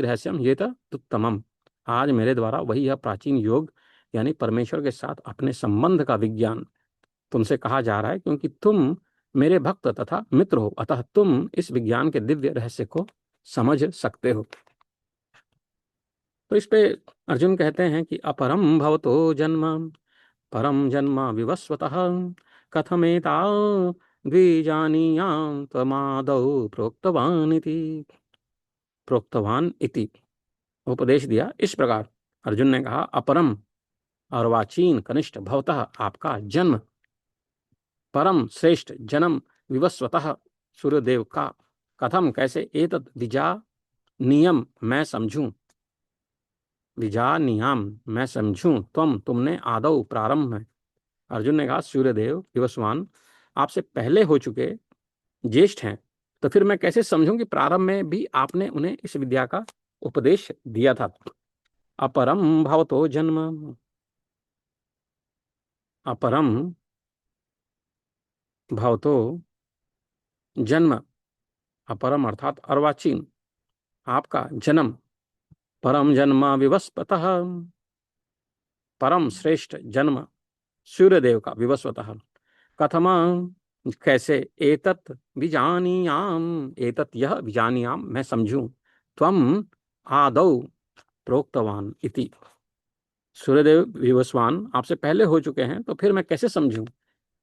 रहस्यम ये उत्तमम। आज मेरे द्वारा वही यह प्राचीन योग यानी परमेश्वर के साथ अपने संबंध का विज्ञान तुमसे कहा जा रहा है, क्योंकि तुम मेरे भक्त तथा मित्र हो, अतः तुम इस विज्ञान के दिव्य रहस्य को समझ सकते हो। तो इस पे अर्जुन कहते हैं कि अपरम भवतो जन्म परम जन्म विवस्वतः कथमेता द्विजानीयां त्वमादौ प्रोक्तवान इति उपदेश दिया इस प्रकार। अर्जुन ने कहा, अपरम अर्वाचीन कनिष्ठ भवतः आपका जन्म, परम श्रेष्ठ जन्म, विवस्वतः सूर्यदेव का, कथम कैसे, एतद विजा नियम मैं समझूं, विजा नियम मैं समझूं, तुमने आदौ प्रारंभ में। अर्जुन ने कहा, सूर्यदेव विवस्वान आपसे पहले हो चुके ज्येष्ठ हैं, तो फिर मैं कैसे समझूं कि प्रारंभ में भी आपने उन्हें इस विद्या का उपदेश दिया था। अपरम भवतो जन्म, अपरम भवतो जन्म, अपरम अर्थात अर्वाचीन आपका जन्म, परम जन्म विवस्वतः परम श्रेष्ठ जन्म सूर्यदेव का विवस्वतः, कथमा कैसे, एतत् विजानीयाम एतत् यह विजानीयाम मैं समझूं, त्वम आदौ प्रोक्तवान इति। सूर्यदेव विवस्वान आपसे पहले हो चुके हैं, तो फिर मैं कैसे समझूं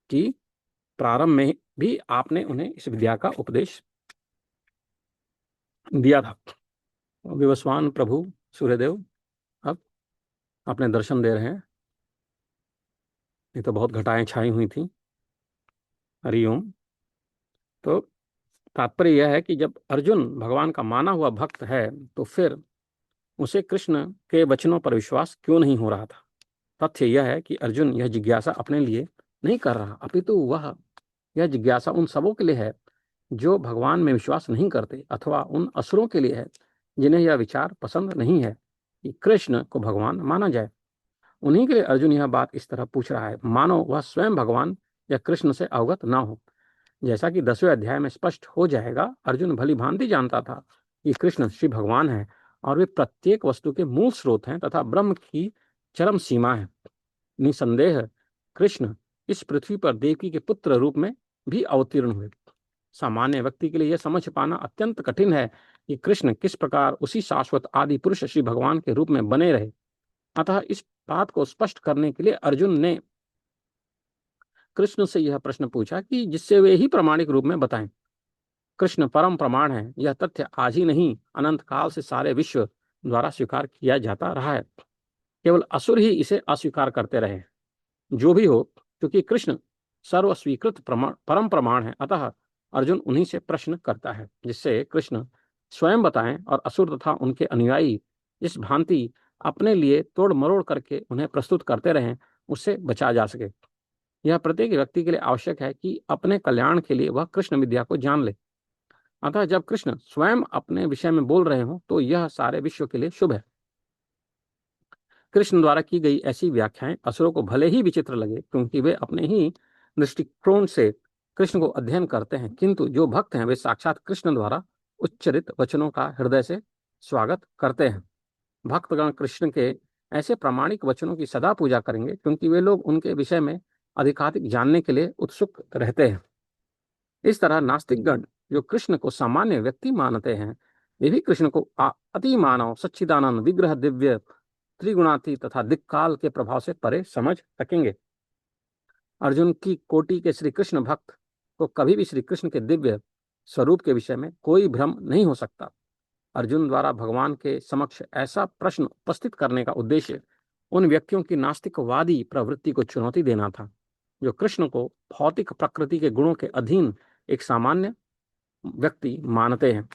कि प्रारंभ में भी आपने उन्हें इस विद्या का उपदेश दिया था। विवस्वान प्रभु सूर्यदेव अब अपने दर्शन दे रहे हैं। ये तो बहुत घटाएं छाई हुई थी। हरिओम। तो तात्पर्य यह है कि जब अर्जुन भगवान का माना हुआ भक्त है, तो फिर उसे कृष्ण के वचनों पर विश्वास क्यों नहीं हो रहा था। तथ्य यह है कि अर्जुन यह जिज्ञासा अपने लिए नहीं कर रहा, अपितु वह यह जिज्ञासा उन सबों के लिए है जो भगवान में विश्वास नहीं करते, अथवा उन असुरों के लिए है जिन्हें यह विचार पसंद नहीं है कि कृष्ण को भगवान माना जाए। उन्हीं के लिए अर्जुन यह बात इस तरह पूछ रहा है, मानो वह स्वयं भगवान या कृष्ण से अवगत ना हो। जैसा कि 10वें अध्याय में स्पष्ट हो जाएगा, अर्जुन भली भांति जानता था कि कृष्ण श्री भगवान है और वे प्रत्येक वस्तु के मूल स्रोत हैं तथा ब्रह्म की चरम सीमा है। निसंदेह कृष्ण इस पृथ्वी पर देवकी के पुत्र रूप में भी अवतीर्ण हुए। सामान्य व्यक्ति के लिए यह समझ पाना अत्यंत कठिन है कि कृष्ण किस प्रकार उसी शाश्वत आदि पुरुष श्री भगवान के रूप में बने रहे। अतः इस बात को स्पष्ट करने के लिए अर्जुन ने कृष्ण से यह प्रश्न पूछा कि जिससे वे ही प्रामाणिक रूप में बताएं। कृष्ण परम प्रमाण है, यह तथ्य आज ही नहीं अनंत काल से सारे विश्व द्वारा स्वीकार किया जाता रहा है। केवल असुर ही इसे अस्वीकार करते रहे। जो भी हो, क्योंकि कृष्ण सर्व स्वीकृत परम प्रमाण है, अतः अर्जुन उन्हीं से प्रश्न करता है जिससे कृष्ण स्वयं बताएं और असुर तथा उनके अनुयायी इस भांति अपने लिए तोड़ मरोड़ करके उन्हें प्रस्तुत करते रहें, उससे बचा जा सके। यह प्रत्येक व्यक्ति के लिए आवश्यक है कि अपने कल्याण के लिए वह कृष्ण विद्या को जान ले। अतः जब कृष्ण स्वयं अपने विषय में बोल रहे हो तो यह सारे विश्व के लिए शुभ है। कृष्ण द्वारा की गई ऐसी व्याख्याएं असुरों को भले ही विचित्र लगे, क्योंकि वे अपने ही दृष्टिकोण से कृष्ण को अध्ययन करते हैं, किंतु जो भक्त हैं वे साक्षात कृष्ण द्वारा उच्चरित वचनों का हृदय से स्वागत करते हैं। भक्तगण कृष्ण के ऐसे प्रामाणिक वचनों की सदा पूजा करेंगे, क्योंकि वे लोग उनके विषय में अधिकाधिक जानने के लिए उत्सुक रहते हैं। इस तरह नास्तिकगण जो कृष्ण को सामान्य व्यक्ति मानते हैं, वे भी कृष्ण को अति मानव सच्चिदानंद विग्रह दिव्य त्रिगुणाती तथा दिक्काल के प्रभाव से परे समझ सकेंगे। अर्जुन की कोटि के श्री कृष्ण भक्त को कभी भी श्री कृष्ण के दिव्य स्वरूप के विषय में कोई भ्रम नहीं हो सकता। अर्जुन द्वारा भगवान के समक्ष ऐसा प्रश्न उपस्थित करने का उद्देश्य उन व्यक्तियों की नास्तिकवादी प्रवृत्ति को चुनौती देना था जो कृष्ण को भौतिक प्रकृति के गुणों के अधीन एक सामान्य व्यक्ति मानते हैं।